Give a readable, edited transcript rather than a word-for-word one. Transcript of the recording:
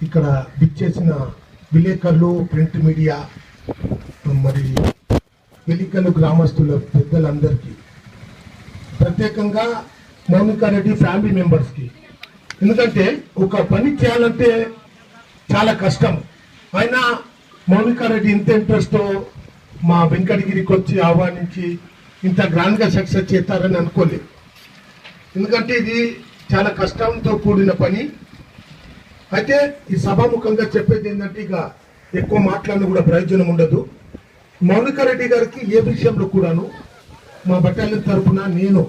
ఇక్కడ విచ్చేసిన విలేకరులు, ప్రింట్ మీడియా, మరి వెలికలు గ్రామస్తుల పెద్దలందరికీ, ప్రత్యేకంగా మౌనికారెడ్డి ఫ్యామిలీ మెంబర్స్కి. ఎందుకంటే ఒక పని చేయాలంటే చాలా కష్టం. అయినా మౌనికారెడ్డి ఇంత ఇంట్రెస్ట్తో మా వెంకటగిరికి వచ్చి ఆహ్వానించి ఇంత గ్రాండ్గా సక్సెస్ చేస్తారని అనుకోలేదు. ఎందుకంటే ఇది చాలా కష్టంతో కూడిన పని. అయితే ఈ సభాముఖంగా చెప్పేది ఏంటంటే ఇక ఎక్కువ మాట్లాడిన కూడా ప్రయోజనం ఉండదు. మౌనికారెడ్డి గారికి ఏ విషయంలో కూడాను మా బటాలియన్ తరఫున నేను